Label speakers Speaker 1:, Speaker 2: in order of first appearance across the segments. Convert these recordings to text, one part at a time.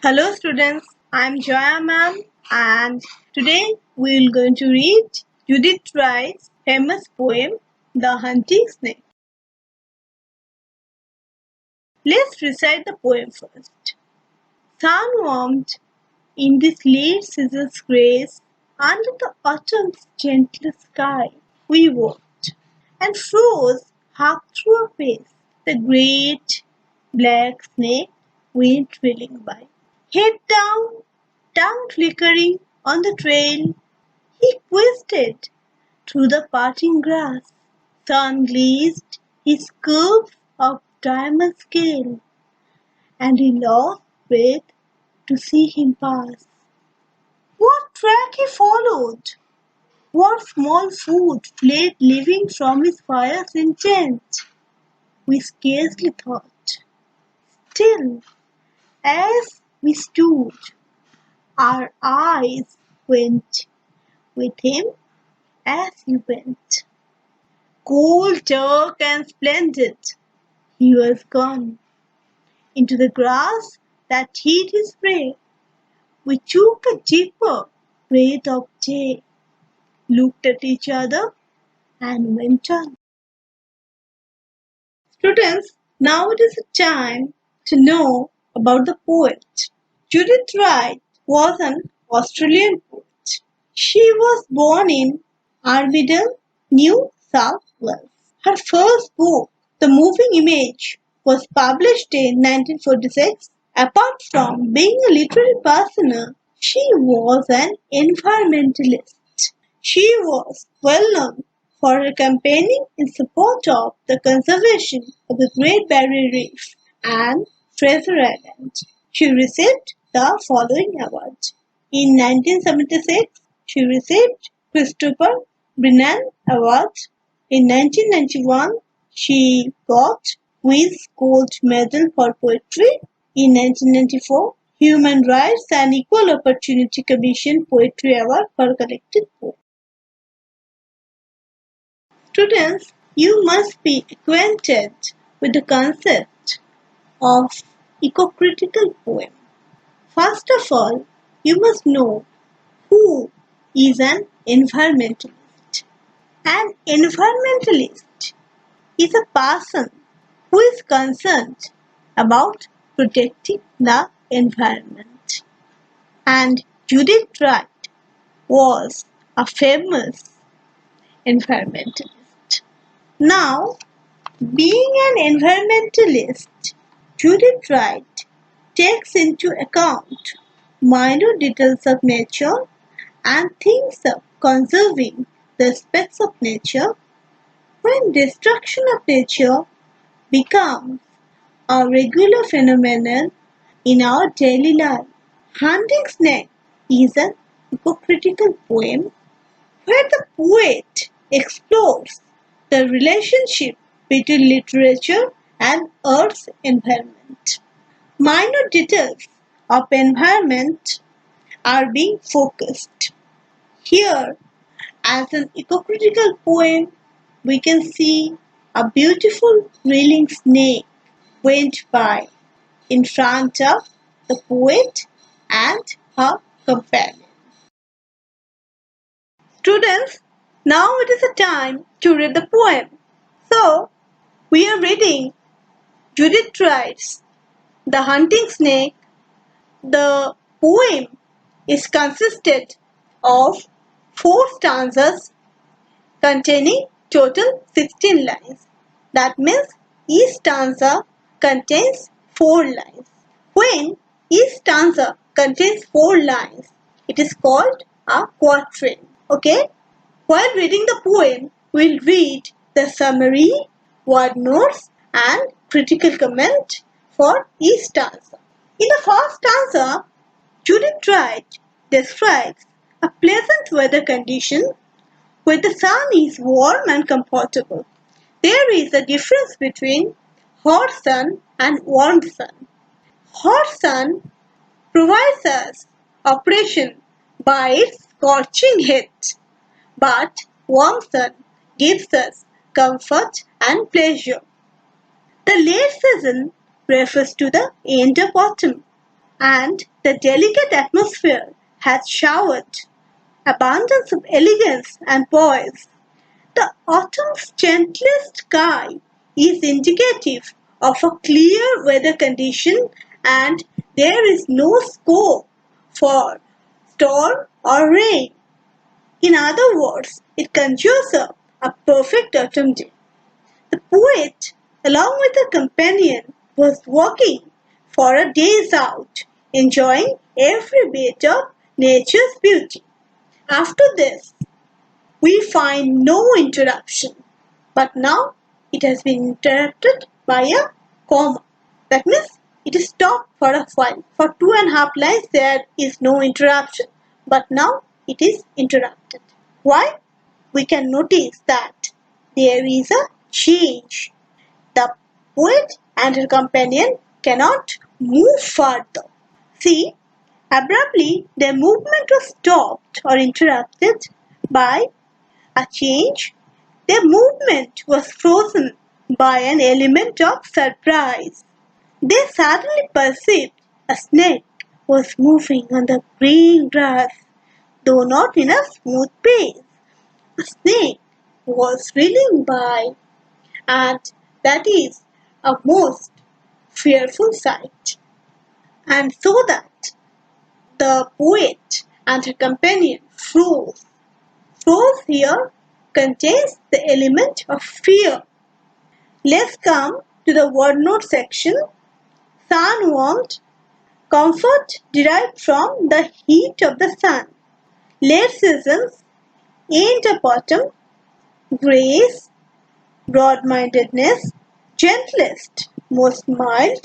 Speaker 1: Hello students, I am Jaya ma'am and today we are going to read Judith Wright's famous poem The Hunting Snake. Let's recite the poem first. Sun warmed in this late season's grace, under the autumn's gentle sky we walked, and froze half through our face the great black snake went trailing by. Head down, tongue flickering on the trail, he twisted through the parting grass. Sun glazed his curve of diamond scale, and he lost breath to see him pass. What track he followed! What small food fled living from his fire's intent! We scarcely thought. Still, as we stood, our eyes went with him as he went. Cold, dark, and splendid, he was gone. Into the grass that hid his prey, we took a deeper breath of day, looked at each other, and went on. Students, now it is time to know about the poet. Judith Wright was an Australian poet. She was born in Armidale, New South Wales. Her first book, The Moving Image, was published in 1946. Apart from being a literary person, she was an environmentalist. She was well known for her campaigning in support of the conservation of the Great Barrier Reef and Fraser Island. She received the following awards. In 1976, she received Christopher Brennan Award. In 1991, she got Whiz Gold Medal for Poetry. In 1994, Human Rights and Equal Opportunity Commission Poetry Award for Collected Poems. Students, you must be acquainted with the concept of eco-critical poem. First of all, you must know who is an environmentalist. An environmentalist is a person who is concerned about protecting the environment. And Judith Wright was a famous environmentalist. Now, being an environmentalist, Judith Wright takes into account minor details of nature and thinks of conserving the aspects of nature when destruction of nature becomes a regular phenomenon in our daily life. Hunting Snake is an hypocritical poem where the poet explores the relationship between literature and Earth's environment. Minor details of environment are being focused. Here, as an eco-critical poem, we can see a beautiful reeling snake went by in front of the poet and her companion. Students, now it is the time to read the poem. So, we are reading Judith Wright's The Hunting Snake. The poem is consisted of 4 stanzas containing total 16 lines. That means each stanza contains 4 lines. When each stanza contains 4 lines, it is called a quatrain. Okay? While reading the poem, we'll read the summary, word notes, and critical comment for each stanza. In the first stanza, Judith Wright describes a pleasant weather condition where the sun is warm and comfortable. There is a difference between hot sun and warm sun. Hot sun provides us oppression by its scorching heat, but warm sun gives us comfort and pleasure. The late season refers to the end of autumn, and the delicate atmosphere has showered abundance of elegance and poise. The autumn's gentlest sky is indicative of a clear weather condition, and there is no scope for storm or rain. In other words, it conjures up a perfect autumn day. The poet, along with a companion, was walking for a day's out, enjoying every bit of nature's beauty. After this, we find no interruption, but now it has been interrupted by a comma. That means it is stopped for a while. For 2.5 lines there is no interruption, but now it is interrupted. Why? We can notice that there is a change. The poet and her companion cannot move further. See, abruptly their movement was stopped or interrupted by a change. Their movement was frozen by an element of surprise. They suddenly perceived a snake was moving on the green grass, though not in a smooth pace. A snake was reeling by, and that is a most fearful sight. And so that the poet and her companion froze. Froze here contains the element of fear. Let's come to the word note section. Sun warmth, comfort derived from the heat of the sun. Late seasons, end of autumn, grace, broad-mindedness, gentlest, most mild,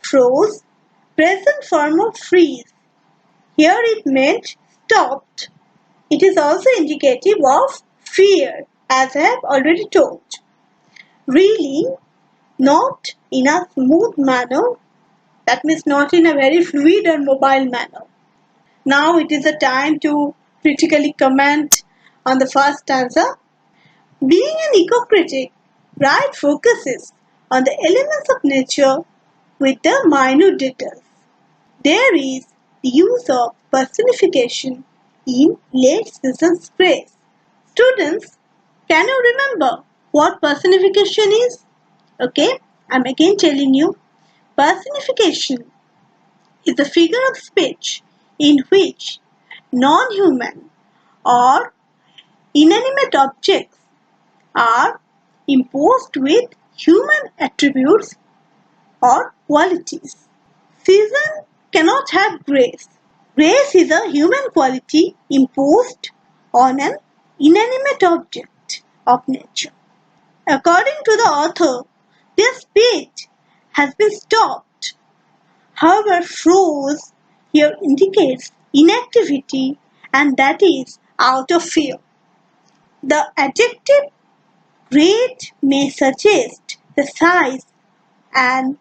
Speaker 1: froze, present form of freeze. Here it meant stopped. It is also indicative of fear, as I have already told. Reeling, not in a smooth manner, that means not in a very fluid or mobile manner. Now it is a time to critically comment on the first stanza. Being an eco-critic, Wright focuses on the elements of nature with the minute details. There is the use of personification in late season's grace. Students, can you remember what personification is? Okay, I'm again telling you. Personification is a figure of speech in which non-human or inanimate objects are imposed with human attributes or qualities. Season cannot have grace. Grace is a human quality imposed on an inanimate object of nature. According to the author, their speech has been stopped. However, froze here indicates inactivity, and that is out of fear. The adjective great may suggest the size and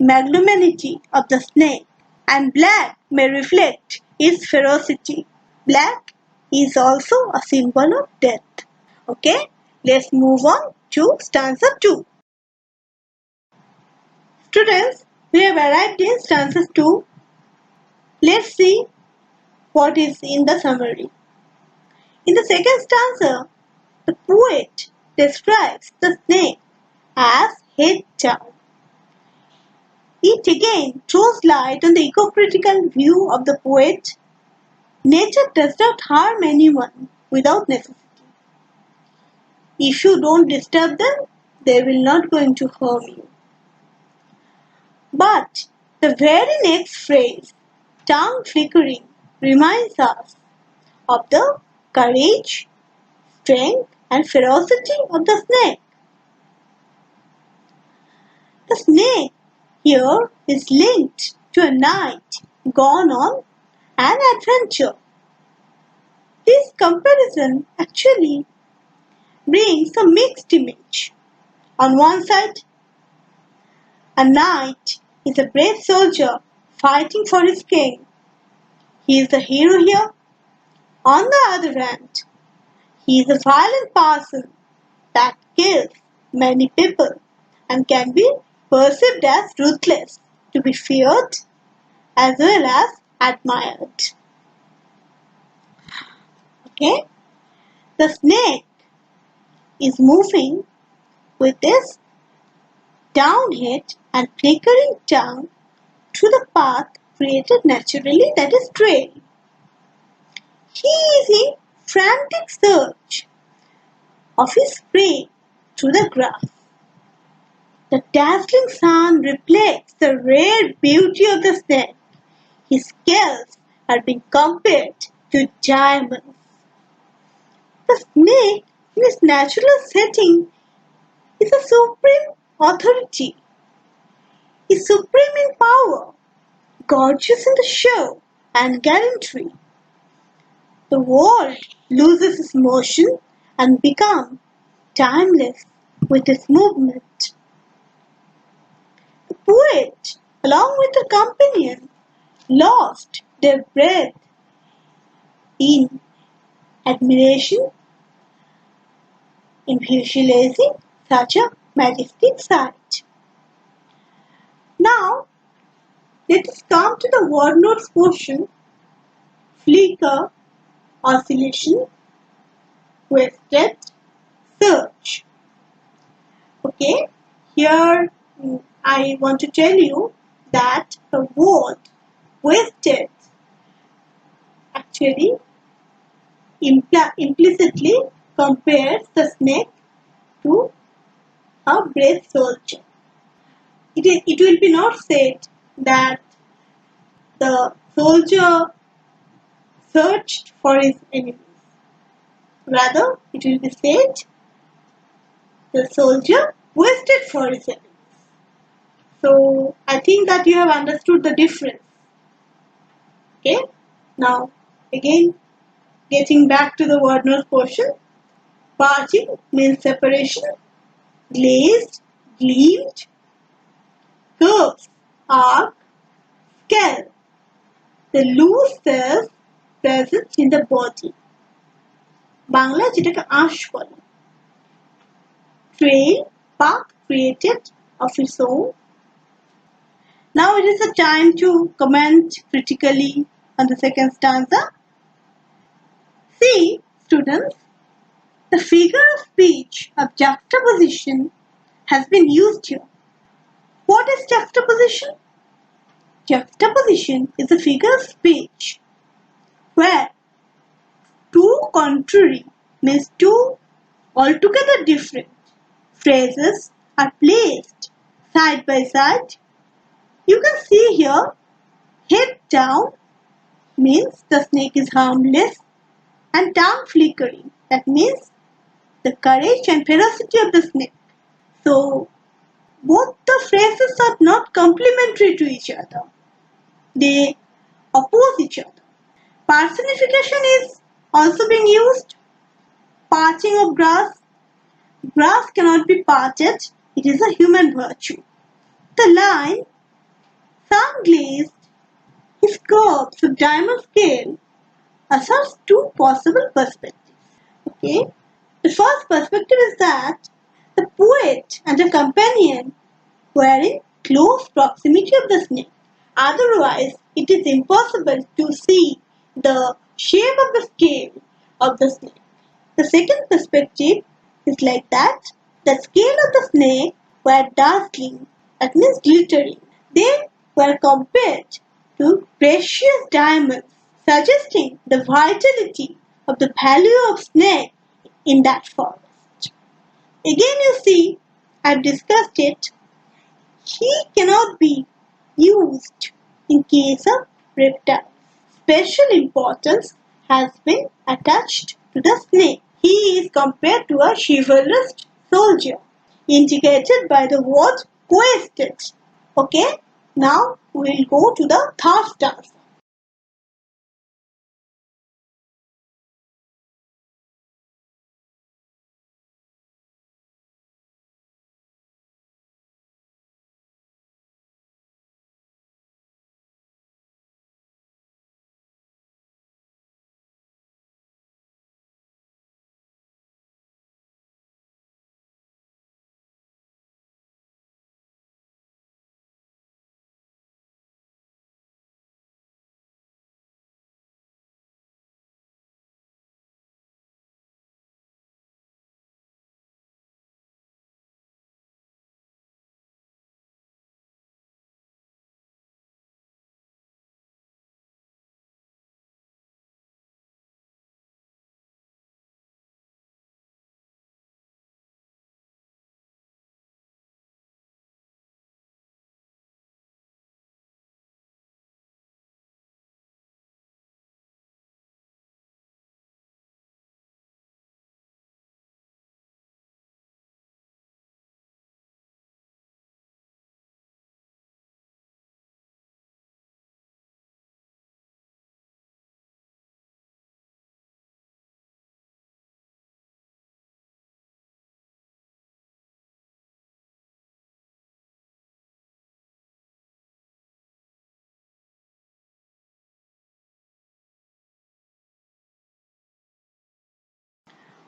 Speaker 1: magnanimity of the snake, and black may reflect its ferocity. Black is also a symbol of death. Okay, let's move on to stanza 2. Students, we have arrived in stanza 2. Let's see what is in the summary. In the second stanza, the poet describes the snake as head down. It again throws light on the eco-critical view of the poet. Nature does not harm anyone without necessity. If you don't disturb them, they will not going to harm you. But the very next phrase, tongue flickering, reminds us of the courage, strength and ferocity of the snake. The snake here is linked to a night gone on an adventure. This comparison actually brings a mixed image. On one side, a knight is a brave soldier fighting for his king. He is the hero here. On the other hand, he is a violent person that kills many people and can be perceived as ruthless, to be feared as well as admired. Okay? The snake is moving with his downhead and flickering tongue through the path created naturally, that is trail. He is in frantic search of his prey through the grass. The dazzling sun reflects the rare beauty of the snake. His scales are being compared to diamonds. The snake, in its natural setting, is a supreme authority, is supreme in power, gorgeous in the show and gallantry. The world loses its motion and becomes timeless with its movement. The poet, along with the companion, lost their breath in admiration in visualizing such a majestic sight. Now, let us come to the word notes portion. Flicker, oscillation, wasted, search. Okay, here I want to tell you that the word wasted actually implicitly compares the snake to a brave soldier. It will be not said that the soldier searched for his enemies. Rather, it will be said the soldier waited for his enemies. So, I think that you have understood the difference. Okay? Now, again, getting back to the word note portion. Parting means separation. Glazed, gleamed. Curves, arc, scale. The loose cells present in the body. Bangla যেটাকে আঁশ বলে. Trail, path created of its own. Now it is the time to comment critically on the second stanza. See, students, the figure of speech of juxtaposition has been used here. What is juxtaposition? Juxtaposition is a figure of speech where two contrary means two altogether different phrases are placed side by side. You can see here, head down means the snake is harmless, and tongue flickering, that means the courage and ferocity of the snake. So, both the phrases are not complementary to each other. They oppose each other. Personification is also being used. Parting of grass. Grass cannot be parted. It is a human virtue. The line, sun-glazed, his curves of diamond scale asserts two possible perspectives. Okay? The first perspective is that the poet and the companion were in close proximity of the snake. Otherwise, it is impossible to see the shape of the scale of the snake. The second perspective is like that the scale of the snake were dazzling, that means glittering. They were compared to precious diamonds, suggesting the vitality of the value of snake in that forest. Again, you see, I've discussed it. He cannot be used in case of reptiles. Special importance has been attached to the snake. He is compared to a chivalrous soldier, indicated by the word wasted. Okay, now we'll go to the third stanza.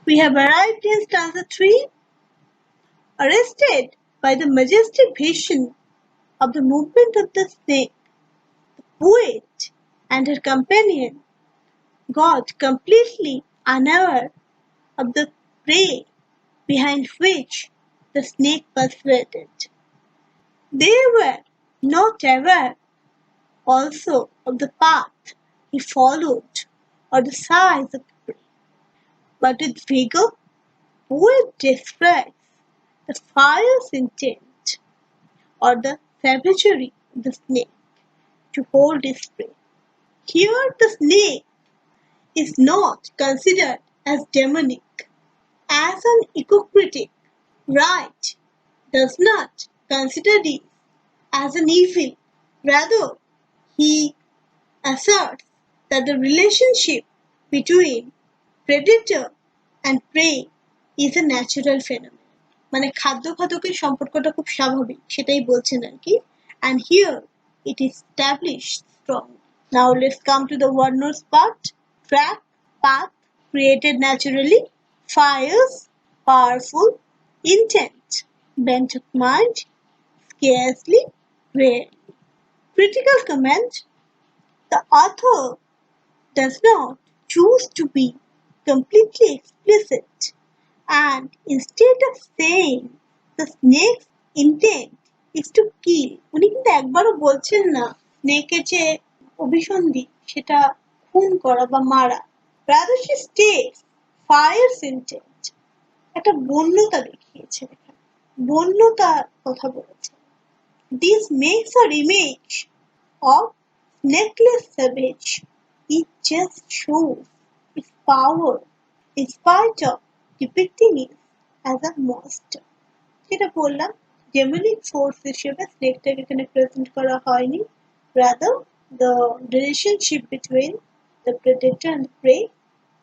Speaker 1: We have arrived in stanza 3, arrested by the majestic vision of the movement of the snake. The poet and her companion got completely unaware of the prey behind which the snake persuaded. They were not aware also of the path he followed or the size of the prey. But with vigor, poet describes the fierce intent or the savagery of the snake to hold his prey. Here the snake is not considered as demonic, as an ego-critic. Wright does not consider it as an evil. Rather, he asserts that the relationship between predator and prey is a natural phenomenon. মানে খাদ্য খাদকের সম্পর্কটা খুব স্বাভাবিক, সেটাই বলছেন আর কি. And here it is established strongly. Now let's come to the word notes part. Track, path, created naturally, fires, powerful, intent, bent of mind, scarcely, rarely. Critical comment. The author does not choose to be completely explicit, and instead of saying the snake's intent is to kill, উনি কিন্তু একবারও বলছেন না স্নেকের যে অভিসন্ধি সেটা খুন করা বা মারা. Rather she states fire's intent. একটা বন্যতা দেখিয়েছে এখানে, বন্যতার কথা বলেছে. This makes her image of snakeless savage. It just shows its power in spite of depicting it as a monster. যেটা বললাম, demonic force হিসেবে স্নেকটাকে এখানে প্রেজেন্ট করা হয়নি. Rather, the relationship between the predator and the prey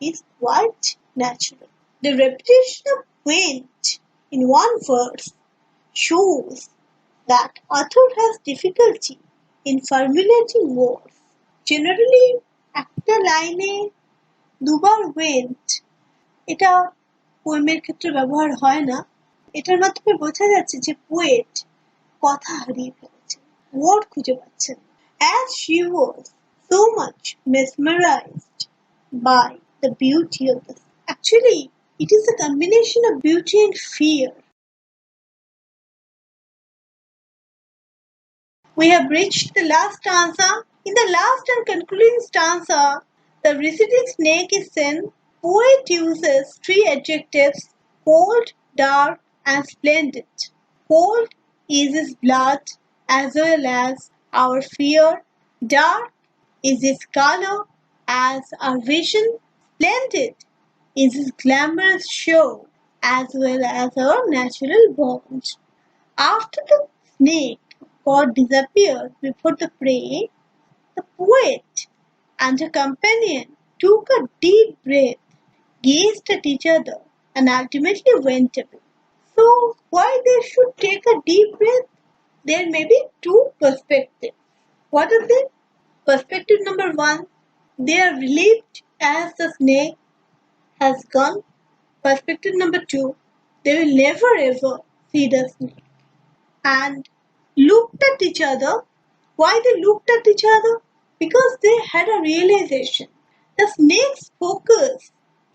Speaker 1: is quite natural. The repetition of went in one verse shows that author has difficulty in formulating words. Generally, একটা লাইনে দুবার went এটা পোয়েমের ক্ষেত্রে ব্যবহার হয় না. এটার মাধ্যমে বোঝা যাচ্ছে যে পোয়েট কথা হারিয়ে ফেলেছে, ওয়ার্ড খুঁজে পাচ্ছেন. As she was so much mesmerized by the beauty of the actually it is a combination of beauty and fear. We have reached the last stanza. In the last and concluding stanza, the receding snake is seen. Poet uses three adjectives: cold, dark, and splendid. Cold is his blood as well as our fear. Dark is his color as our vision. Splendid is his glamorous show as well as our natural bond. After the snake god disappeared before the prey, the poet and her companion took a deep breath, gazed at each other, and ultimately went away. So, why they should take a deep breath? There may be two perspectives. What are they? Perspective number 1, they are relieved as the snake has gone. Perspective number 2, they will never ever see the snake. And looked at each other. Why they looked at each other? Because they had a realization. The snake's focus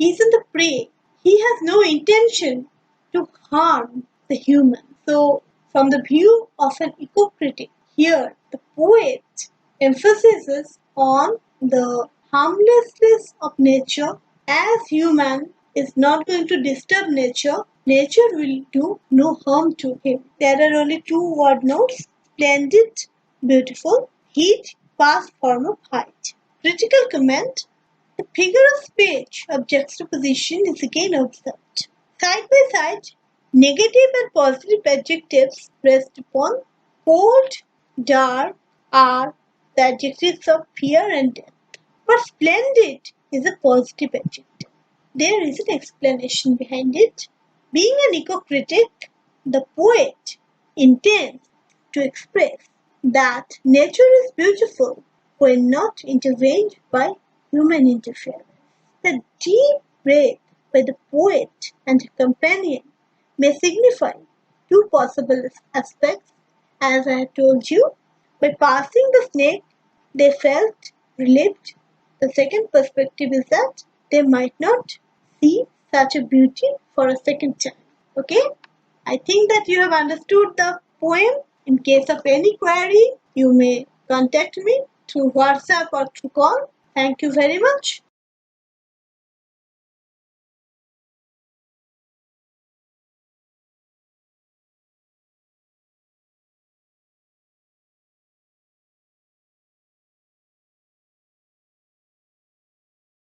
Speaker 1: is on the prey. He has no intention to harm the human. So, from the view of an eco-critic, here the poet emphasizes on the harmlessness of nature. As human is not going to disturb nature, nature will do no harm to him. There are only two word notes: splendid, beautiful, heat, past form of height. Critical comment. The figure of speech of juxtaposition is again observed. Side by side, negative and positive adjectives rest upon. Cold, dark are the adjectives of fear and death. But splendid is a positive adjective. There is an explanation behind it. Being an eco-critic, the poet intends to express that nature is beautiful when not intervened by human interference. The deep breath by the poet and a companion may signify two possible aspects. As I have told you, by passing the snake, they felt relieved. The second perspective is that they might not see such a beauty for a second time. Okay? I think that you have understood the poem. In case of any query, you may contact me through WhatsApp or through call. Thank you very much.